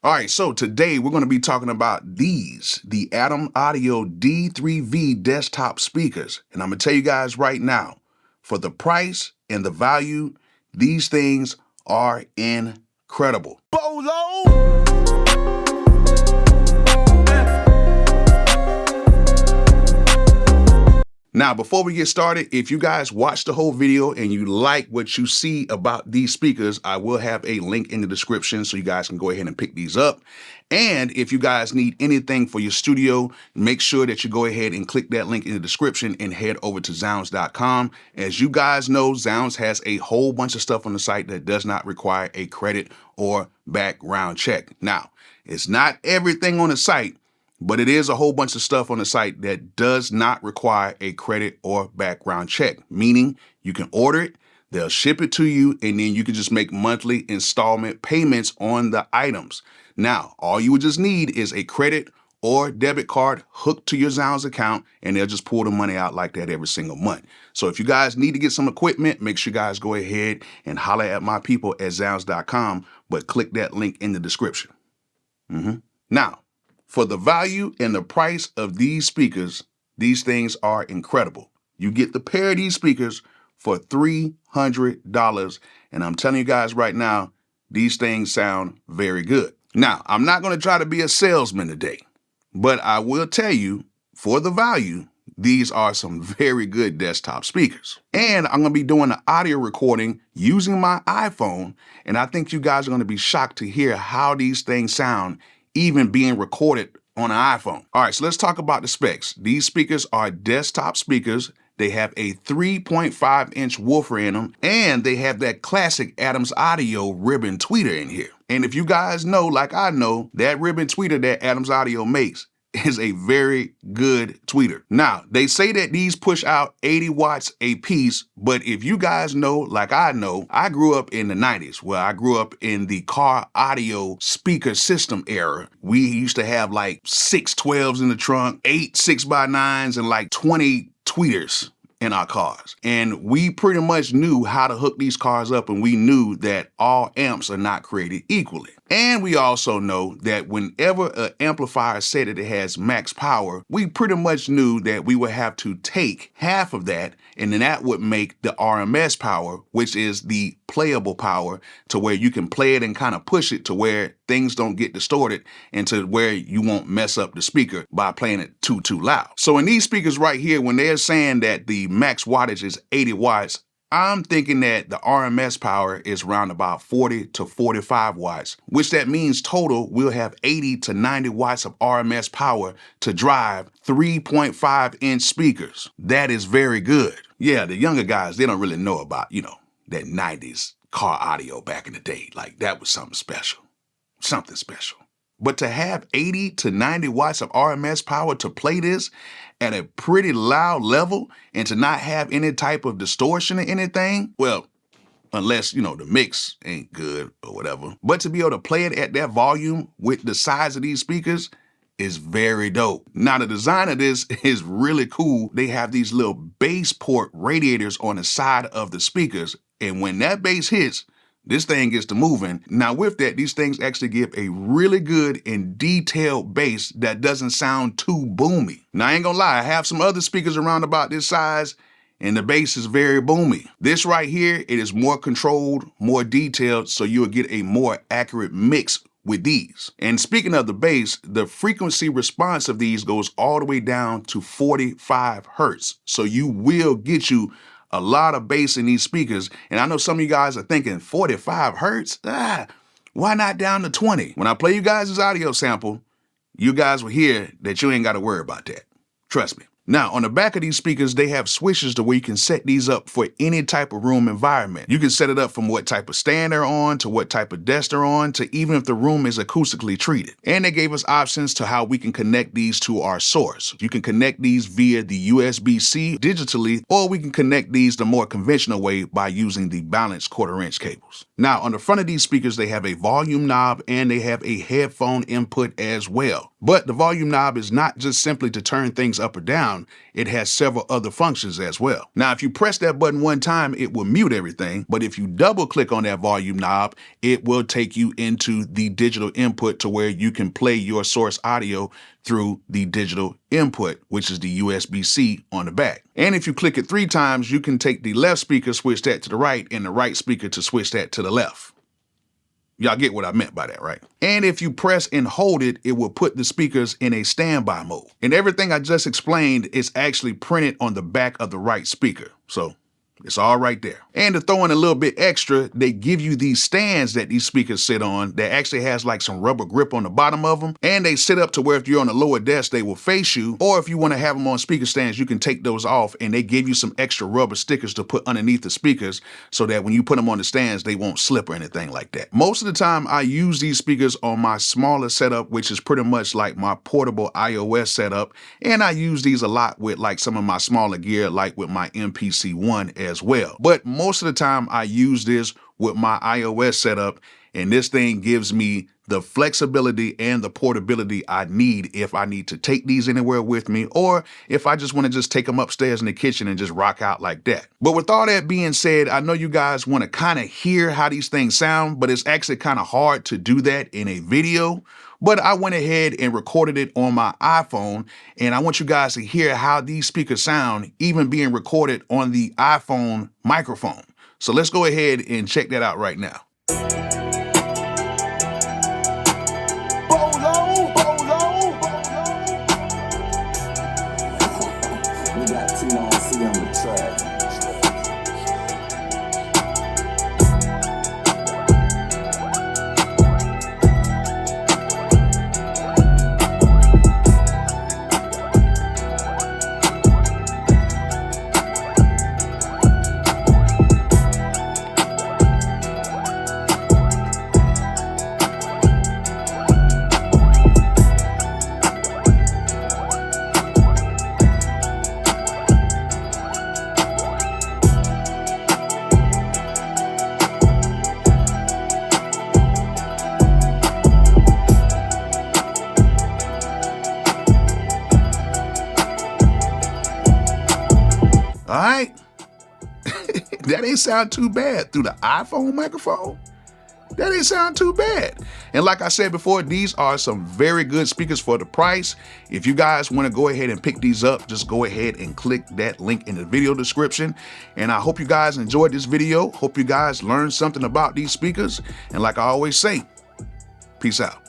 All right, so today we're going to be talking about the Adam Audio D3V desktop speakers. And I'm going to tell you guys right now, for the price and the value, these things are incredible. Bolo! Now, before we get started, if you guys watch the whole video and you like what you see about these speakers, I will have a link in the description so you guys can go ahead and pick these up. And if you guys need anything for your studio, make sure that you go ahead and click that link in the description and head over to Zounds.com. As you guys know, Zounds has a whole bunch of stuff on the site that does not require a credit or background check. Now, it's not everything on the site, but it is a whole bunch of stuff on the site that does not require a credit or background check, meaning you can order it, they'll ship it to you, and then you can just make monthly installment payments on the items. Now, all you would just need is a credit or debit card hooked to your Zounds account, and they'll just pull the money out like that every single month. So if you guys need to get some equipment, make sure you guys go ahead and holler at my people at Zounds.com, but click that link in the description. Now, for the value and the price of these speakers, these things are incredible. You get the pair of these speakers for $300. And I'm telling you guys right now, these things sound very good. Now, I'm not going to try to be a salesman today, but I will tell you, for the value, these are some very good desktop speakers. And I'm going to be doing an audio recording using my iPhone. And I think you guys are going to be shocked to hear how these things sound even being recorded on an iPhone. All right, so let's talk about the specs. These speakers are desktop speakers. They have a 3.5-inch woofer in them, and they have that classic Adam's Audio ribbon tweeter in here. And if you guys know, like I know, that ribbon tweeter that Adam's Audio makes is a very good tweeter. Now, they say that these push out 80 watts a piece, but if you guys know, like I know, I grew up in the 90s. Well, I grew up in the car audio speaker system era. We used to have like 6 12s in the trunk, 8 6x9s, and like 20 tweeters in our cars. And we pretty much knew how to hook these cars up, and we knew that all amps are not created equally. And we also know that whenever an amplifier said that it has max power, we pretty much knew that we would have to take half of that, and then that would make the RMS power, which is the playable power, to where you can play it and kind of push it to where things don't get distorted and to where you won't mess up the speaker by playing it too loud. So in these speakers right here, when they're saying that the max wattage is 80 watts, I'm thinking that the RMS power is around about 40 to 45 watts, which that means total we'll have 80 to 90 watts of RMS power to drive 3.5-inch speakers. That is very good. Yeah, the younger guys, they don't really know about, that 90s car audio back in the day. Like, that was something special. Something special. But to have 80 to 90 watts of RMS power to play this at a pretty loud level and to not have any type of distortion or anything, well, unless, the mix ain't good or whatever. But to be able to play it at that volume with the size of these speakers is very dope. Now, the design of this is really cool. They have these little bass port radiators on the side of the speakers. And when that bass hits, this thing gets to moving. Now with that, these things actually give a really good and detailed bass that doesn't sound too boomy. Now I ain't gonna lie, I have some other speakers around about this size and the bass is very boomy. This right here, it is more controlled, more detailed, so you'll get a more accurate mix with these. And speaking of the bass, the frequency response of these goes all the way down to 45 hertz. So you will get you a lot of bass in these speakers. And I know some of you guys are thinking 45 hertz? Why not down to 20? When I play you guys this audio sample, you guys will hear that you ain't got to worry about that. Trust me. Now, on the back of these speakers, they have switches to where you can set these up for any type of room environment. You can set it up from what type of stand they're on, to what type of desk they're on, to even if the room is acoustically treated. And they gave us options to how we can connect these to our source. You can connect these via the USB-C digitally, or we can connect these the more conventional way by using the balanced 1/4-inch cables. Now, on the front of these speakers, they have a volume knob and they have a headphone input as well. But the volume knob is not just simply to turn things up or down, it has several other functions as well. Now, if you press that button one time, it will mute everything, but if you double click on that volume knob, it will take you into the digital input to where you can play your source audio through the digital input, which is the USB-C on the back. And if you click it 3 times, you can take the left speaker, switch that to the right, and the right speaker to switch that to the left. Y'all get what I meant by that, right? And if you press and hold it, it will put the speakers in a standby mode. And everything I just explained is actually printed on the back of the right speaker. So it's all right there. And to throw in a little bit extra, they give you these stands that these speakers sit on that actually has like some rubber grip on the bottom of them. And they sit up to where if you're on a lower desk, they will face you. Or if you want to have them on speaker stands, you can take those off and they give you some extra rubber stickers to put underneath the speakers so that when you put them on the stands, they won't slip or anything like that. Most of the time I use these speakers on my smaller setup, which is pretty much like my portable iOS setup. And I use these a lot with like some of my smaller gear, like with my MPC-1 as well. But most of the time I use this with my iOS setup, and this thing gives me the flexibility and the portability I need if I need to take these anywhere with me, or if I just want to just take them upstairs in the kitchen and just rock out like that. But with all that being said, I know you guys want to kind of hear how these things sound, but it's actually kind of hard to do that in a video. But I went ahead and recorded it on my iPhone, and I want you guys to hear how these speakers sound, even being recorded on the iPhone microphone. So let's go ahead and check that out right now. Bolo, Bolo, we got T9C on the track. All right, that ain't sound too bad through the iPhone microphone. That ain't sound too bad. And like I said before, these are some very good speakers for the price. If you guys want to go ahead and pick these up, just go ahead and click that link in the video description. And I hope you guys enjoyed this video. Hope you guys learned something about these speakers. And like I always say, peace out.